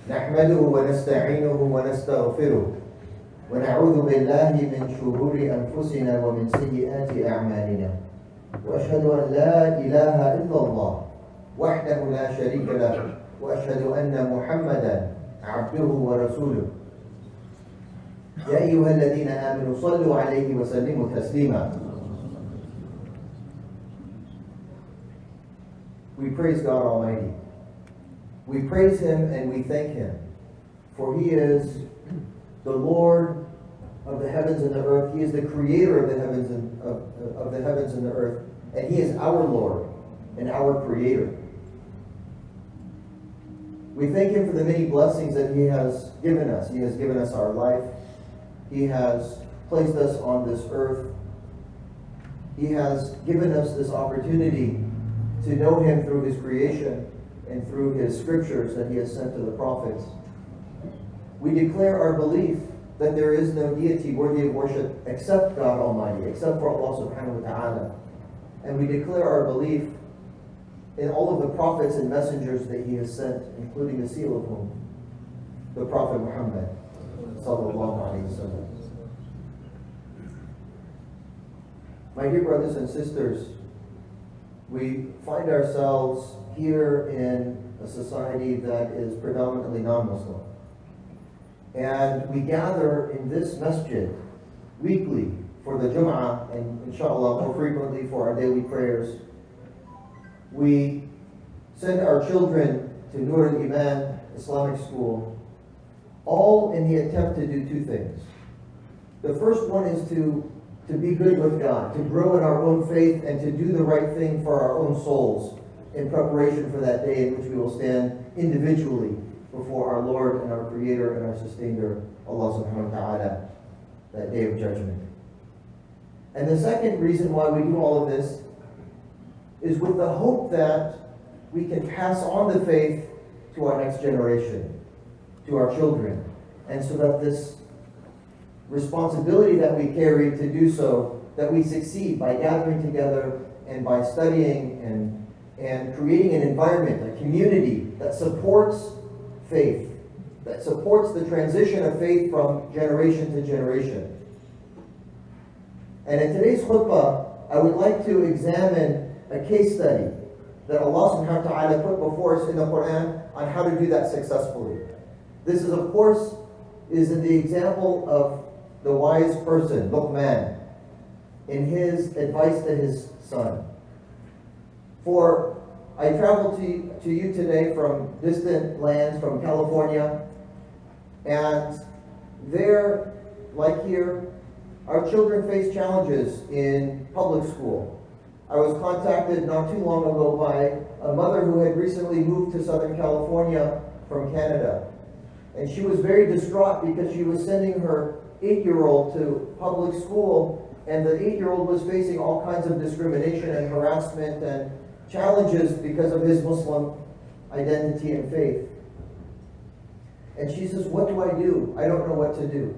نحمده ونستعينه ونستغفره ونعوذ بالله من شرور أنفسنا ومن سيئات أعمالنا وأشهد أن لا إله إلا الله وحده لا شريك له وأشهد أن محمدا عبده ورسوله يا أيها الذين آمنوا صلوا عليه وسلموا تسليما. We praise God Almighty. We praise Him and we thank Him, for He is the Lord of the heavens and the earth. He is the creator of the heavens and the earth, and He is our Lord and our creator. We thank Him for the many blessings that He has given us. He has given us our life. He has placed us on this earth. He has given us this opportunity to know Him through His creation and through His scriptures that He has sent to the prophets. We declare our belief that there is no deity worthy of worship except God Almighty, except for Allah Subhanahu Wa Ta'ala. And we declare our belief in all of the prophets and messengers that He has sent, including the seal of whom? The Prophet Muhammad Sallallahu Alaihi Wasallam. My dear brothers and sisters, we find ourselves here in a society that is predominantly non-Muslim. And we gather in this masjid weekly for the Jum'ah and inshallah more frequently for our daily prayers. We send our children to Nur al-Iman Islamic School, all in the attempt to do two things. The first one is to be good with God, to grow in our own faith and to do the right thing for our own souls in preparation for that day in which we will stand individually before our Lord and our Creator and our Sustainer, Allah Subhanahu Wa Ta'ala, that day of judgment. And the second reason why we do all of this is with the hope that we can pass on the faith to our next generation, to our children, and so that this responsibility that we carry to do so, that we succeed by gathering together and by studying and creating an environment, a community that supports faith, that supports the transition of faith from generation to generation. And in today's khutbah, I would like to examine a case study that Allah Subhanahu Wa Ta'ala put before us in the Quran on how to do that successfully. This is, of course, in the example of the wise person, Luqman, in his advice to his son. For I traveled to you today from distant lands, from California, and there, like here, our children face challenges in public school. I was contacted not too long ago by a mother who had recently moved to Southern California from Canada. And she was very distraught because she was sending her 8-year-old to public school, and the 8-year-old was facing all kinds of discrimination and harassment and challenges because of his Muslim identity and faith. And she says, "What do I do? I don't know what to do."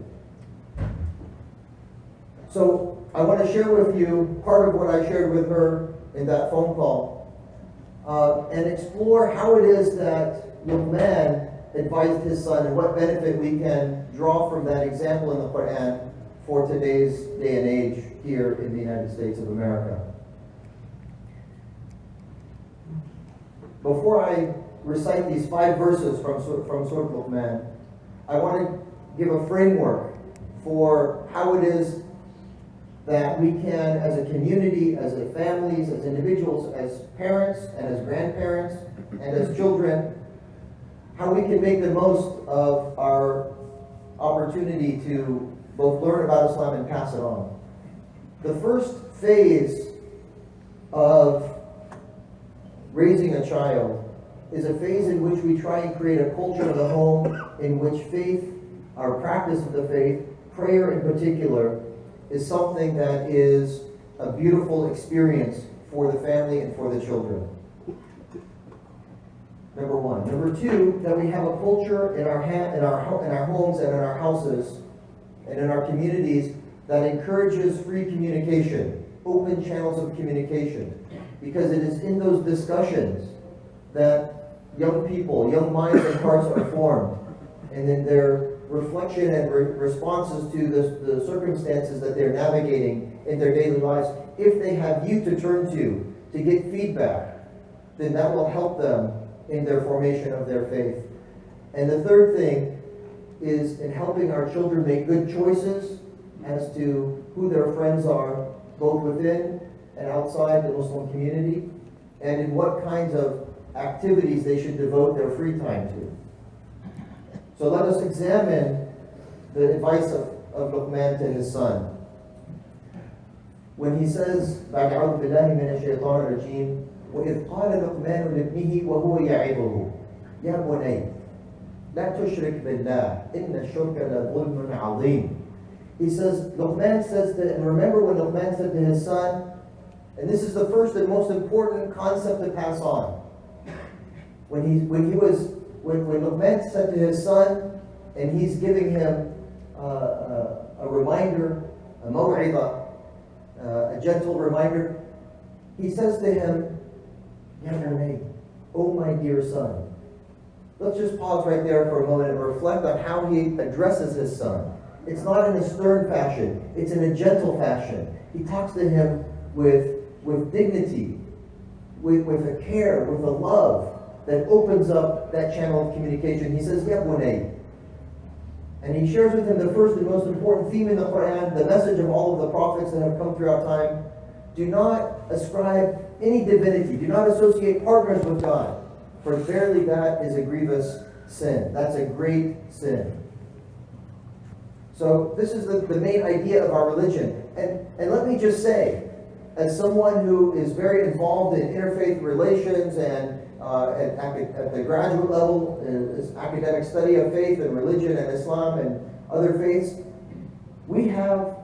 So I want to share with you part of what I shared with her in that phone call and explore how it is that Luqman advised his son and what benefit we can draw from that example in the Quran for today's day and age here in the United States of America. Before I recite these 5 verses from Surah Luqman, I want to give a framework for how it is that we can, as a community, as a families, as individuals, as parents and as grandparents and as children, how we can make the most of our opportunity to both learn about Islam and pass it on. The first phase of raising a child is a phase in which we try and create a culture of the home in which faith, our practice of the faith, prayer in particular, is something that is a beautiful experience for the family and for the children. Number 1. Number 2, that we have a culture in our homes and in our houses and in our communities that encourages free communication, open channels of communication, because it is in those discussions that young people, young minds and hearts are formed, and then their reflection and responses to the circumstances that they're navigating in their daily lives, if they have you to turn to get feedback, then that will help them in their formation of their faith. And the third thing is in helping our children make good choices as to who their friends are, both within and outside the Muslim community, and in what kinds of activities they should devote their free time to. So let us examine the advice of Luqman to his son. When he says, بعد أعوذ بالله من الشيطان الرجيم وإذ قال لقمان لابنه وهو يعظه يا بني لا تشرك بالله إن الشرك لظلم عظيم. He says, Luqman says that, and remember when Luqman said to his son, and this is the first and most important concept to pass on. When Luqman said to his son, and he's giving him a reminder, a maw'idah, a gentle reminder, he says to him, Ya bunay, oh my dear son. Let's just pause right there for a moment and reflect on how he addresses his son. It's not in a stern fashion, it's in a gentle fashion. He talks to him with dignity, with a care, with a love that opens up that channel of communication. He says, Ya bunay. And he shares with him the first and most important theme in the Quran, the message of all of the prophets that have come throughout time. Do not ascribe any divinity. Do not associate partners with God. For verily that is a grievous sin. That's a great sin. So this is the main idea of our religion. And let me just say, as someone who is very involved in interfaith relations and at the graduate level, is academic study of faith and religion and Islam and other faiths, we have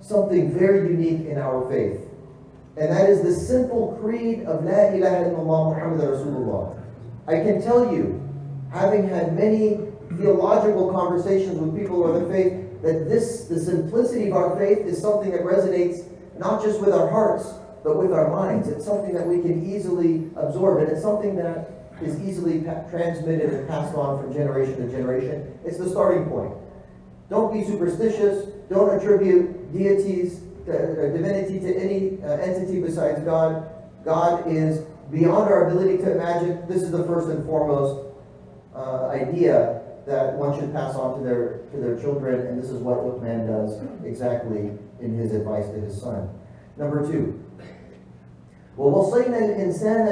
something very unique in our faith. And that is the simple creed of La ilaha illallah Muhammad Rasulullah. I can tell you, having had many theological conversations with people of the faith, that the simplicity of our faith is something that resonates not just with our hearts, but with our minds. It's something that we can easily absorb, and it's something that is easily transmitted and passed on from generation to generation. It's the starting point. Don't be superstitious. Don't attribute deities, divinity to any entity besides God. God is beyond our ability to imagine. This is the first and foremost idea that one should pass on to their children, and this is what Luqman does exactly in his advice to his son. Number 2. ووصينا الإنسان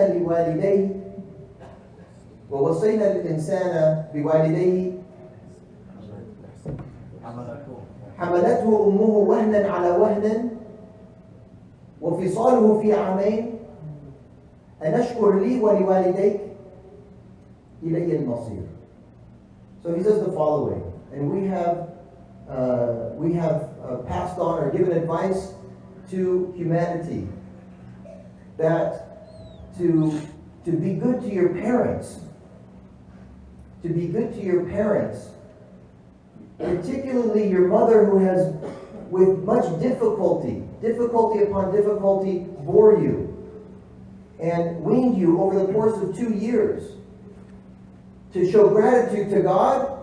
بوالديه حملته أمه وهنا على وهن وفصاله في عامين أن اشكر لي ولوالديك إلي المصير. So he says the following, and we have passed on or given advice to humanity that to be good to your parents, particularly your mother who has with much difficulty upon difficulty bore you and weaned you over the course of 2 years, to show gratitude to God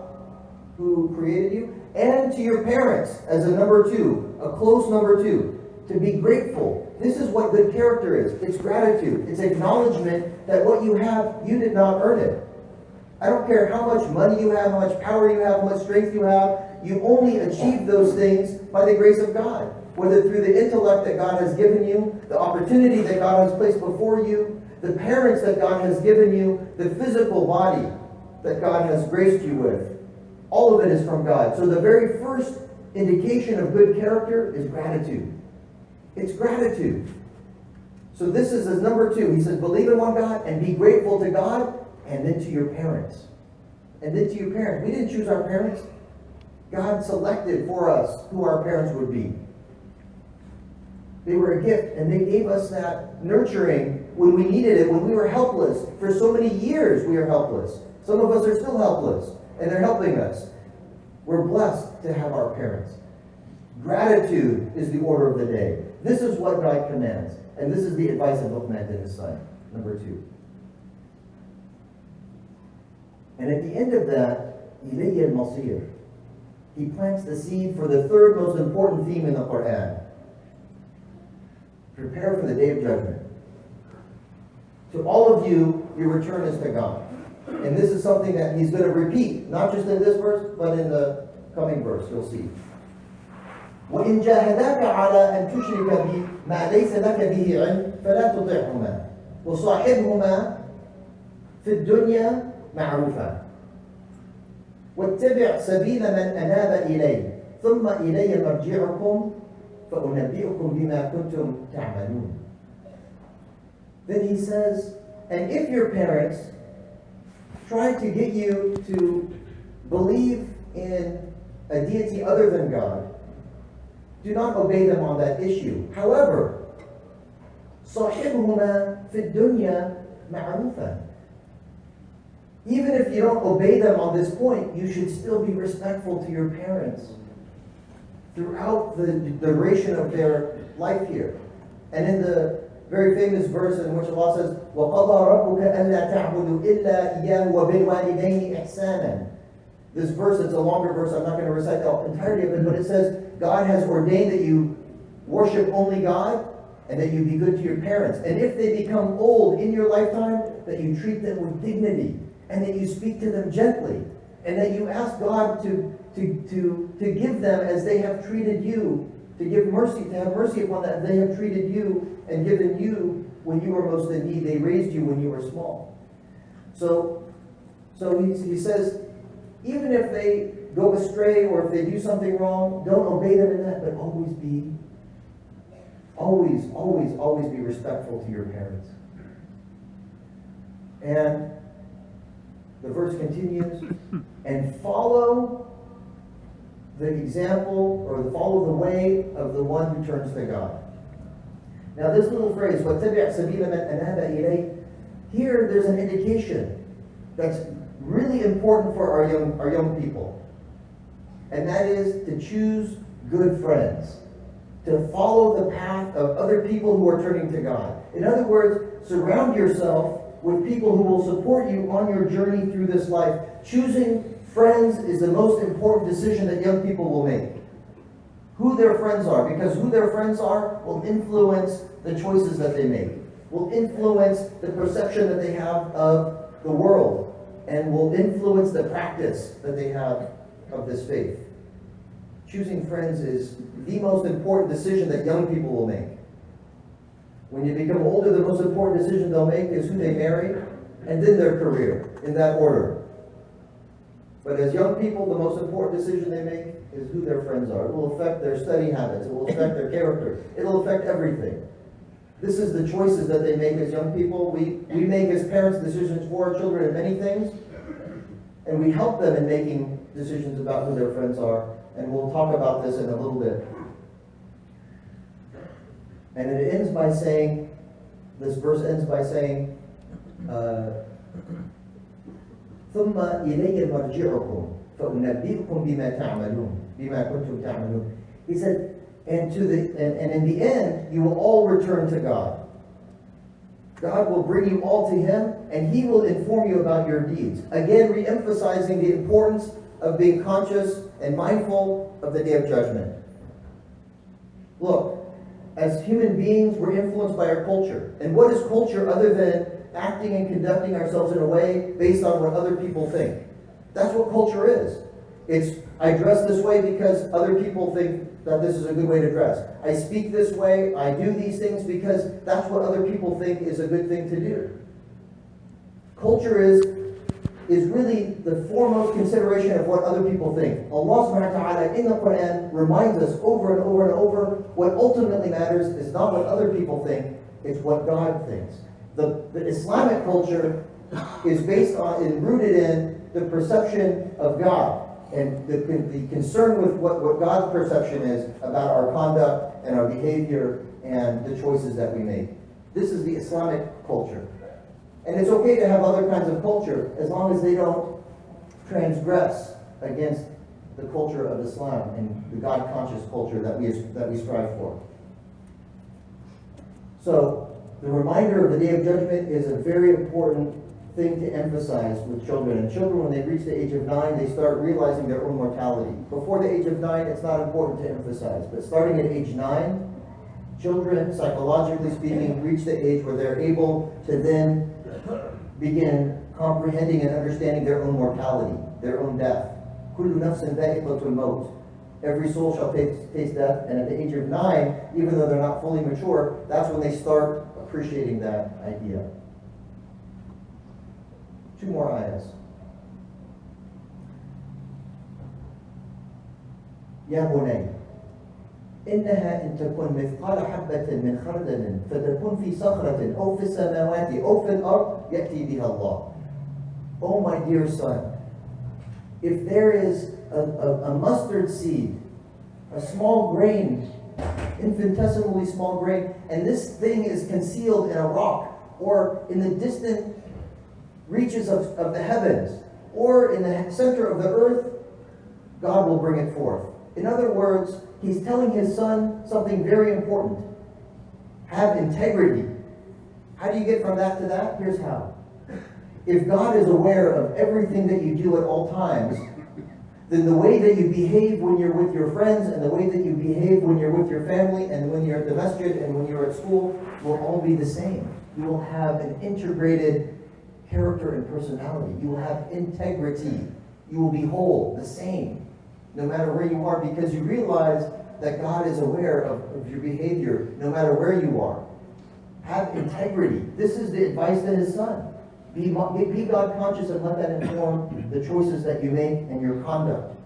who created you and to your parents as a number 2, a close number 2, to be grateful. This is what good character is. It's gratitude. It's acknowledgement that what you have, you did not earn it. I don't care how much money you have, how much power you have, how much strength you have. You only achieve those things by the grace of God. Whether through the intellect that God has given you, the opportunity that God has placed before you, the parents that God has given you, the physical body that God has graced you with. All of it is from God. So the very first indication of good character is gratitude. It's gratitude. So this is his number 2. He says, believe in one God and be grateful to God, and then to your parents. And then to your parents. We didn't choose our parents. God selected for us who our parents would be. They were a gift, and they gave us that nurturing when we needed it, when we were helpless. For so many years we are helpless. Some of us are still helpless, and they're helping us. We're blessed to have our parents. Gratitude is the order of the day. This is what God commands. And this is the advice of Luqman to his son. Number 2. And at the end of that, إِلَيَّ الْمَصِيرُ. He plants the seed for the third most important theme in the Quran. Prepare for the day of judgment. To all of you, your return is to God. And this is something that he's going to repeat, not just in this verse, but in the coming verse. You'll see. وَإِنْ جَاهَدَاكَ عَلَىٰ أَنْ تُشْرِكَ بِي مَا لَيْسَ لَكَ بِهِ عِلْمٍ فَلَا تُطِعْهُمَا وَصَاحِبْهُمَا فِي الدُّنْيَا مَعْرُوفًا وَاتَّبِعْ سَبِيلَ مَنْ أَنَابَ إِلَيَّ ثُمَّ إِلَيَّ مَرْجِعُكُمْ فَأُنَبِّئُكُمْ بِمَا كُنْتُمْ تَعْمَلُونَ. Then he says, and if your parents try to get you to believe in a deity other than God, do not obey them on that issue. However, صَاحِبْهُمَا فِي الدُّنْيَا مَعْرُوفًا. Even if you don't obey them on this point, you should still be respectful to your parents throughout the duration of their life here. And in the very famous verse in which Allah says, وَقَضَى رَبُّكَ أَلَّا تَعْبُدُوا إِلَّا إِيَّاهُ وَبِالْوَالِدَيْنِ إِحْسَانًا. This verse, it's a longer verse, I'm not going to recite the entirety of it, but it says, God has ordained that you worship only God and that you be good to your parents. And if they become old in your lifetime, that you treat them with dignity and that you speak to them gently and that you ask God to give them as they have treated you, to give mercy, to have mercy upon that they have treated you and given you when you were most in need. They raised you when you were small. So he says, even if they go astray or if they do something wrong, don't obey them in that, but always be respectful to your parents. And the verse continues, and follow the example or follow the way of the one who turns to God. Now this little phrase, وَاتَّبِعْ سَبِيلَ مَنْ أَنَابَ إِلَيْهِ, here there's an indication that's really important for our young people. And that is to choose good friends. To follow the path of other people who are turning to God. In other words, surround yourself with people who will support you on your journey through this life. Choosing friends is the most important decision that young people will make. Who their friends are, because who their friends are will influence the choices that they make, will influence the perception that they have of the world, and will influence the practice that they have of this faith. Choosing friends is the most important decision that young people will make. When you become older, the most important decision they'll make is who they marry, and then their career, in that order. But as young people, the most important decision they make is who their friends are. It will affect their study habits. It will affect their character. It will affect everything. This is the choices that they make as young people. We make as parents decisions for our children in many things, and we help them in making decisions about who their friends are. And we'll talk about this in a little bit. And it ends by saying, this verse ends by saying, ثُمَّ إِلَيَّ مَرْجِعُكُمْ فَأُنَبِّئُكُمْ بِمَا تَعْمَلُونَ بِمَا كُنْتُمْ تَعْمَلُونَ. He said, and in the end, you will all return to God. God will bring you all to Him, and He will inform you about your deeds. Again, re-emphasizing the importance of being conscious and mindful of the Day of Judgment. Look, as human beings, we're influenced by our culture. And what is culture other than acting and conducting ourselves in a way based on what other people think? That's what culture is. It's, I dress this way because other people think that this is a good way to dress. I speak this way, I do these things because that's what other people think is a good thing to do. Culture is really the foremost consideration of what other people think. Allah Subhanahu Wa Ta'ala in the Quran reminds us over and over and over, what ultimately matters is not what other people think, it's what God thinks. The Islamic culture is based on and rooted in the perception of God and the concern with what God's perception is about our conduct and our behavior and the choices that we make. This is the Islamic culture. And it's okay to have other kinds of culture as long as they don't transgress against the culture of Islam and the God-conscious culture that we strive for. So, the reminder of the Day of Judgment is a very important thing to emphasize with children. And children, when they reach the age of 9, they start realizing their own mortality. Before the age of 9, it's not important to emphasize. But starting at age 9, children, psychologically speaking, reach the age where they're able to then begin comprehending and understanding their own mortality, their own death. كُلُّ نَفْسٍ ذَائِقَةُ الْمَوْتِ. Every soul shall taste death. And at the age of 9, even though they're not fully mature, that's when they start appreciating that idea. 2 more ayahs. يا بني إنها إن تكن مثقال حبة من خردل فتكن في صخرة أو في السماوات أو في الأرض يأتي بها الله. Oh my dear son, if there is a mustard seed, a small grain, infinitesimally small grain, and this thing is concealed in a rock or in the distant reaches of the heavens or in the center of the earth, God will bring it forth. In other words, he's telling his son something very important. Have integrity. How do you get from that to that? Here's how. If God is aware of everything that you do at all times, then the way that you behave when you're with your friends and the way that you behave when you're with your family and when you're at the masjid and when you're at school will all be the same. You will have an integrated character and personality. You will have integrity. You will be whole, the same, no matter where you are, because you realize that God is aware of your behavior no matter where you are. Have integrity. This is the advice to his son. Be God conscious and let that inform the choices that you make and your conduct.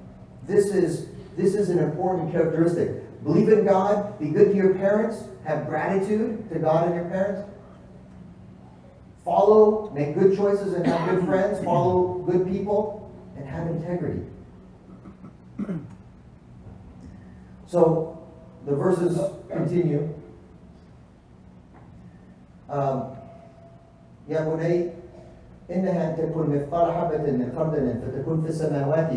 This is an important characteristic. Believe in God, be good to your parents, have gratitude to God and your parents. Follow, make good choices and have good friends, follow good people, and have integrity. So the verses continue. يا بني إنها تكون مثقال حبة من خردل فتكون في السماوات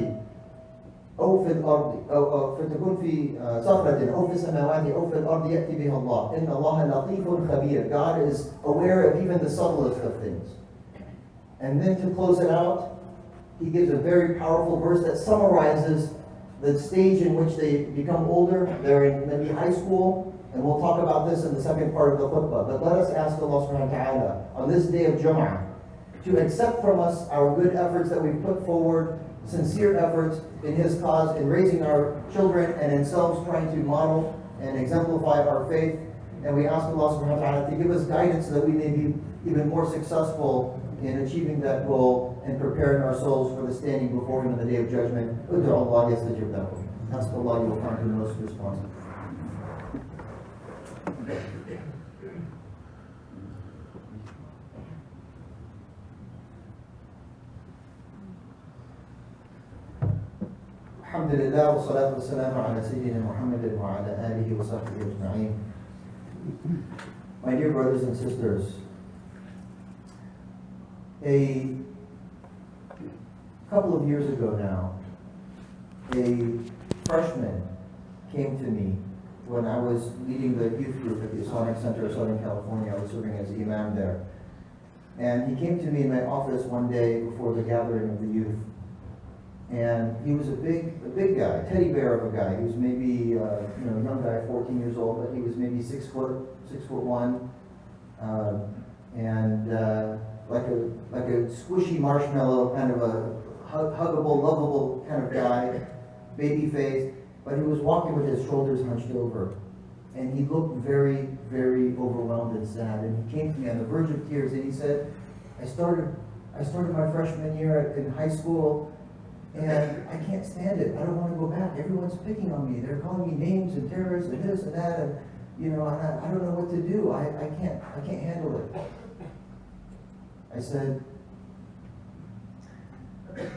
أو في الأرض أو فتكون في صخرة أو في السماوات أو في الأرض يأتي بها الله إن الله لطيف خبير. God is aware of even the subtlest of things. And then to close it out, he gives a very powerful verse that summarizes the stage in which they become older. They're in maybe high school, and we'll talk about this in the second part of the khutbah. But let us ask Allah Subhanahu Wa Ta'ala on this day of Jum'ah to accept from us our good efforts that we've put forward, sincere efforts in his cause, in raising our children and themselves, trying to model and exemplify our faith. And we ask Allah Subhanahu Wa Ta'ala to give us guidance so that we may be even more successful in achieving that goal and preparing our souls for the standing before him on the day of judgment. Ud'u Allah yastajib lakum. Ask Allah, you will find the most responsive. Alhamdulillah wa salatu wa salamu ala Sayyidina Muhammadin wa ala alihi wa sahbihi ajma'in. My dear brothers and sisters, a couple of years ago now, a freshman came to me when I was leading the youth group at the Islamic Center of Southern California. I was serving as imam there. And he came to me in my office one day before the gathering of the youth. And he was a big guy, teddy bear of a guy. He was maybe, a young guy, 14 years old, but he was maybe 6 foot 1, like a squishy marshmallow, kind of a huggable, lovable kind of guy, baby face. But he was walking with his shoulders hunched over, and he looked very, very overwhelmed and sad. And he came to me on the verge of tears, and he said, "I started my freshman year in high school." And I can't stand it. I don't want to go back. Everyone's picking on me. They're calling me names and terrorists and this and that, and I don't know what to do. I can't handle it. I said,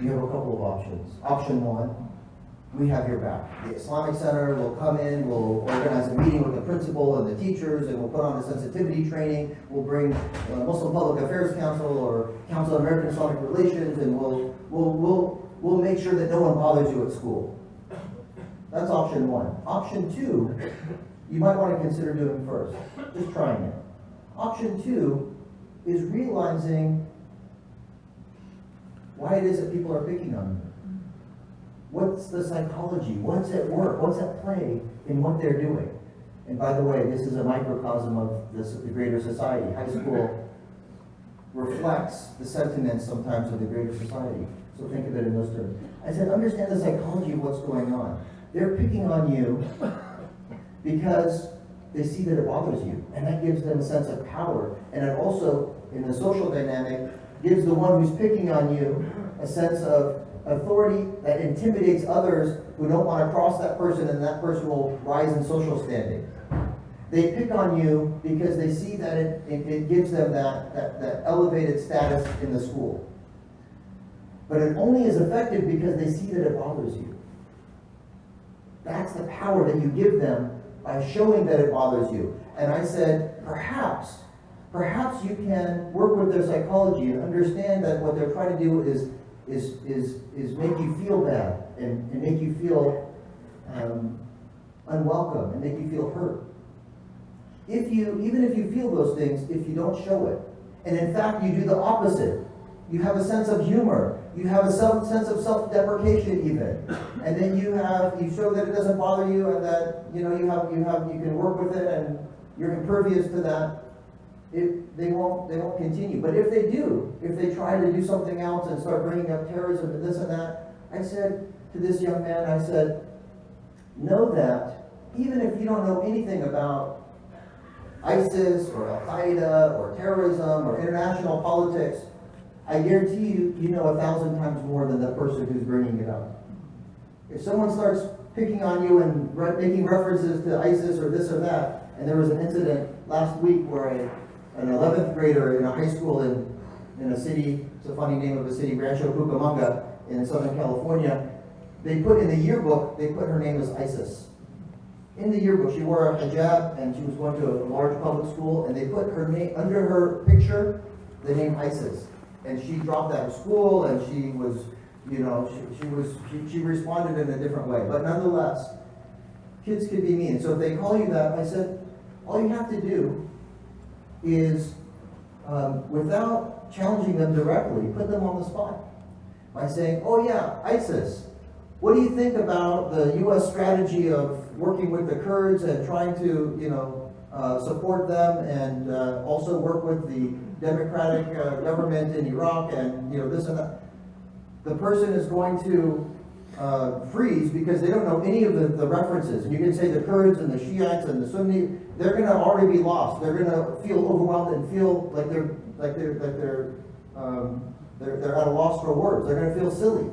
you have a couple of options. Option 1, we have your back. The Islamic Center will come in, we'll organize a meeting with the principal and the teachers, and we'll put on a sensitivity training. We'll bring Muslim Public Affairs Council or Council on American Islamic Relations, and we'll make sure that no one bothers you at school. That's option 1. Option 2, you might want to consider doing first. Just trying it. Option 2 is realizing why it is that people are picking on you. What's the psychology? What's at work? What's at play in what they're doing? And by the way, this is a microcosm of the greater society. High school reflects the sentiments sometimes of the greater society. So think of it in those terms. I said, understand the psychology of what's going on. They're picking on you because they see that it bothers you. And that gives them a sense of power. And it also, in the social dynamic, gives the one who's picking on you a sense of authority that intimidates others who don't want to cross that person, and that person will rise in social standing. They pick on you because they see that it gives them that elevated status in the school. But it only is effective because they see that it bothers you. That's the power that you give them by showing that it bothers you. And I said, perhaps you can work with their psychology and understand that what they're trying to do is make you feel bad and make you feel unwelcome and make you feel hurt. Even if you feel those things, if you don't show it, and in fact you do the opposite, you have a sense of humor, you have a sense of self-deprecation even, and then you show that it doesn't bother you, and that you can work with it, and you're impervious to that. They won't continue. But if they try to do something else and start bringing up terrorism and this and that, I said to this young man, I said, know that even if you don't know anything about ISIS or Al-Qaeda or terrorism or international politics, I guarantee you know 1,000 times more than the person who's bringing it up. If someone starts picking on you and making references to ISIS or this or that, and there was an incident last week where an 11th grader in a high school in a city, it's a funny name of a city, Rancho Cucamonga in Southern California, they put in the yearbook, they put her name as ISIS. In the yearbook, she wore a hijab and she was going to a large public school, and they put her name, under her picture, the name ISIS. And she dropped out of school, and she was, she responded in a different way. But nonetheless, kids could be mean. So if they call you that, I said, all you have to do is, without challenging them directly, put them on the spot by saying, oh yeah, ISIS. What do you think about the U.S. strategy of working with the Kurds and trying to, support them, and also work with the democratic government in Iraq, and this and that? The person is going to freeze because they don't know any of the references. And you can say the Kurds and the Shiites and the Sunni, they're going to already be lost. They're going to feel overwhelmed and feel like they're at a loss for words. They're going to feel silly,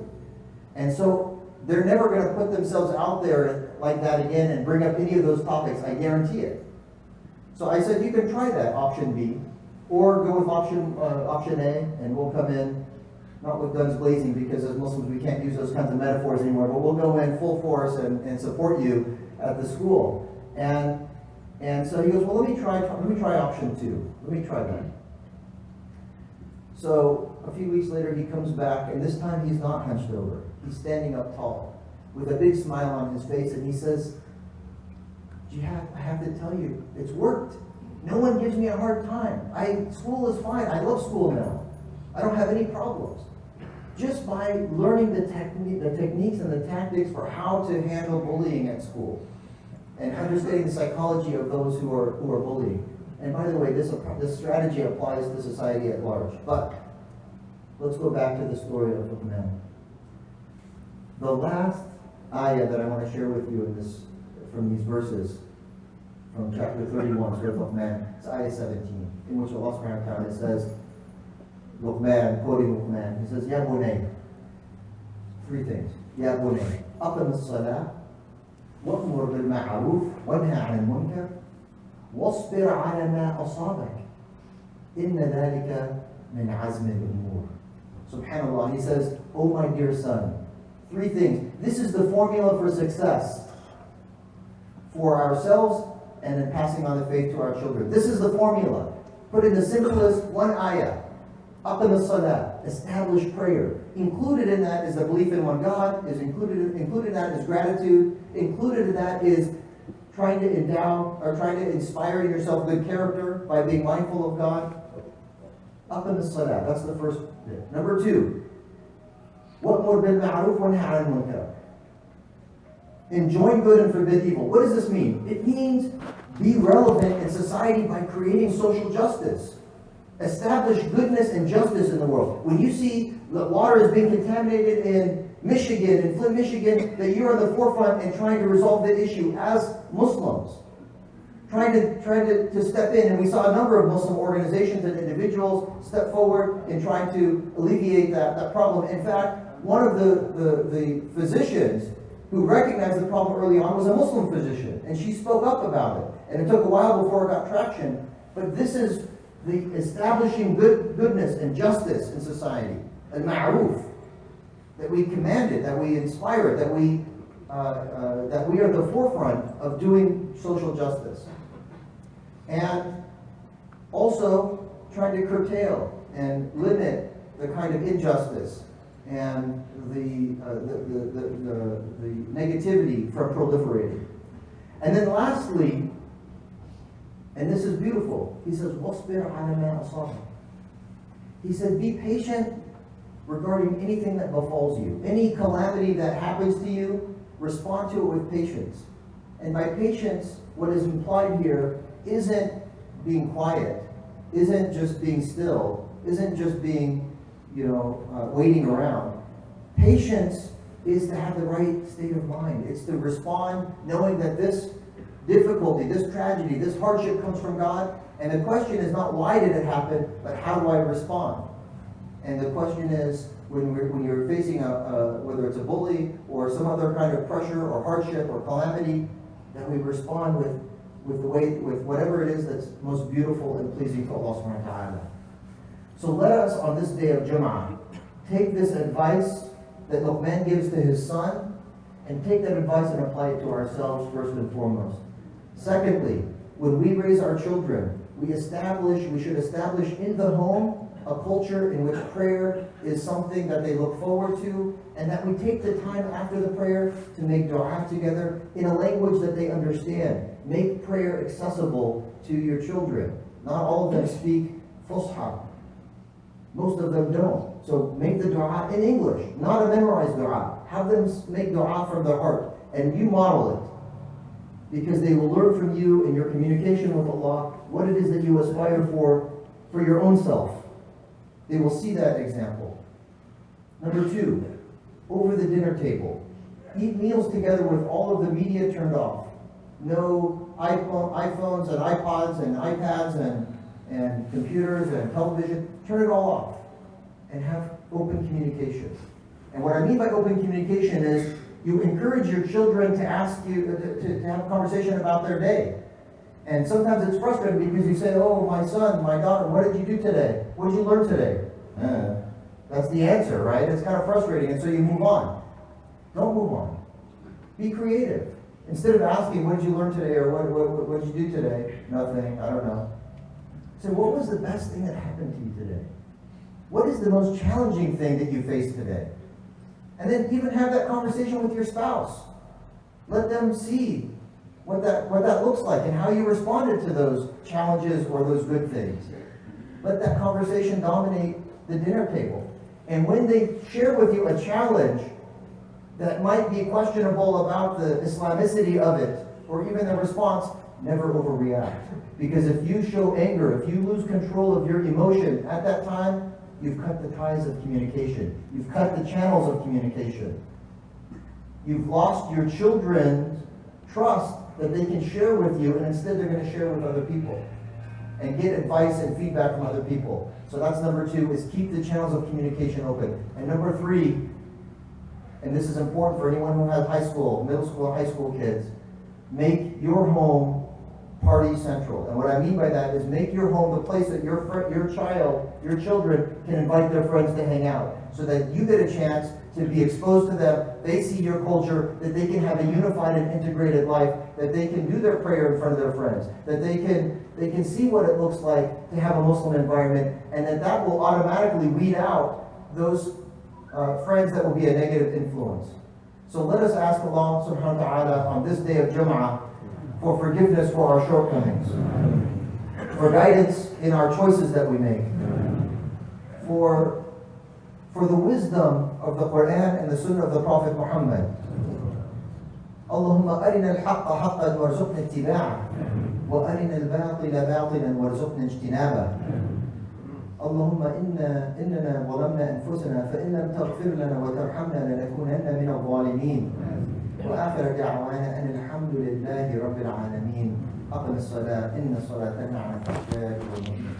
and so they're never going to put themselves out there like that again and bring up any of those topics. I guarantee it. So I said, you can try that, option B, or go with option A, and we'll come in, not with guns blazing, because as Muslims we can't use those kinds of metaphors anymore, but we'll go in full force and support you at the school. And so he goes, well, let me try option 2. Let me try that. So a few weeks later he comes back, and this time he's not hunched over. He's standing up tall with a big smile on his face, and he says, Jihad, I have to tell you, it's worked. No one gives me a hard time. School is fine. I love school now. I don't have any problems. Just by learning the techniques and the tactics for how to handle bullying at school, and understanding the psychology of those who are bullying. And by the way, this strategy applies to society at large. But let's go back to the story of Luqman. The last ayah that I want to share with you from these verses, from chapter 31, Surah Luqman, it's ayah 17, in which Allah Subhanahu Wa Ta'ala says, Luqman, quoting Luqman, he says, Ya bunay, 3 things. Ya bunay, aqim as-salah, wa'mur bil ma'ruf, wanha 'anil munkar, wasbir 'ala ma asabak, inna dhalika min 'azmi al-umur. Subhanallah, he says, oh my dear son, 3 things. This is the formula for success for ourselves and in passing on the faith to our children. This is the formula. Put in the simplest one ayah. Aqim as-salah, establish prayer. Included in that is the belief in one God. Included in that is gratitude. Included in that is trying to inspire in yourself good character by being mindful of God. Aqim as-salah, that's the first bit. Number 2, وَأْمُرْ بِالْمَعْرُوفِ وَانْهَ عَنِ الْمُنكَرِ. Enjoin good and forbid evil. What does this mean? It means be relevant in society by creating social justice. Establish goodness and justice in the world. When you see that water is being contaminated in Michigan, in Flint, Michigan, that you're on the forefront in trying to resolve the issue as Muslims. Trying to step in, and we saw a number of Muslim organizations and individuals step forward in trying to alleviate that problem. In fact, one of the physicians who recognized the problem early on was a Muslim physician, and she spoke up about it. And it took a while before it got traction, but this is the establishing goodness and justice in society, al-ma'ruf, that we command it, that we inspire it, that we are the forefront of doing social justice. And also trying to curtail and limit the kind of injustice and the negativity from proliferating. And then lastly, and this is beautiful, he says, وَاصْبِرْ عَلَى مَا أَصَابَكَ. He said, be patient regarding anything that befalls you. Any calamity that happens to you, respond to it with patience. And by patience, what is implied here isn't being quiet, isn't just being still, isn't just being, waiting around. Patience is to have the right state of mind. It's to respond knowing that this difficulty, this tragedy, this hardship comes from God. And the question is not why did it happen, but how do I respond? And the question is, when you're facing whether it's a bully or some other kind of pressure or hardship or calamity, that we respond with whatever it is that's most beautiful and pleasing to Allah Subhanahu Wa Ta'ala. So let us, on this day of Jum'ah, take this advice that Luqman gives to his son, and take that advice and apply it to ourselves first and foremost. Secondly, when we raise our children, we should establish in the home a culture in which prayer is something that they look forward to, and that we take the time after the prayer to make dua together in a language that they understand. Make prayer accessible to your children. Not all of them speak Fusha. Most of them don't. So make the dua in English, not a memorized dua. Have them make dua from their heart, and you model it. Because they will learn from you in your communication with Allah what it is that you aspire for your own self. They will see that example. Number 2, over the dinner table. Eat meals together with all of the media turned off. No iPhones and iPods and iPads and computers and television. Turn it all off. And have open communication. And what I mean by open communication is you encourage your children to ask you, to have a conversation about their day. And sometimes it's frustrating because you say, oh, my son, my daughter, what did you do today? What did you learn today? That's the answer, right? It's kind of frustrating, and so you move on. Don't move on. Be creative. Instead of asking, what did you learn today, or what did you do today? Nothing, I don't know. So what was the best thing that happened to you today? What is the most challenging thing that you faced today? And then even have that conversation with your spouse. Let them see what that looks like and how you responded to those challenges or those good things. Let that conversation dominate the dinner table. And when they share with you a challenge that might be questionable about the Islamicity of it, or even the response, never overreact. Because if you show anger, if you lose control of your emotion at that time, you've cut the ties of communication. You've cut the channels of communication. You've lost your children's trust that they can share with you, and instead they're going to share with other people and get advice and feedback from other people. So that's number 2, is keep the channels of communication open. And number 3, and this is important for anyone who has high school, middle school, or high school kids, make your home party central. And what I mean by that is make your home the place that your children can invite their friends to hang out, so that you get a chance to be exposed to them. They see your culture, that they can have a unified and integrated life, that they can do their prayer in front of their friends, that they can see what it looks like to have a Muslim environment, and that will automatically weed out those friends that will be a negative influence. So let us ask Allah Subhanahu Wa Ta'ala on this day of Jum'ah for forgiveness for our shortcomings, for guidance in our choices that we make, for for the wisdom of the Quran and the Sunnah of the Prophet Muhammad. Allahumma arina al-haqqa haqqan warzuqna ittiba'ah wa arina al-batila batilan warzuqna ijtinabah. اللهم إننا ظلمنا أنفسنا فإن لم تغفر لنا وترحمنا لنكونن من الظالمين. وآخر دعوانا أن الحمد لله رب العالمين. أقم الصلاة إن الصلاة تنهى عن الفحشاء والمنكر.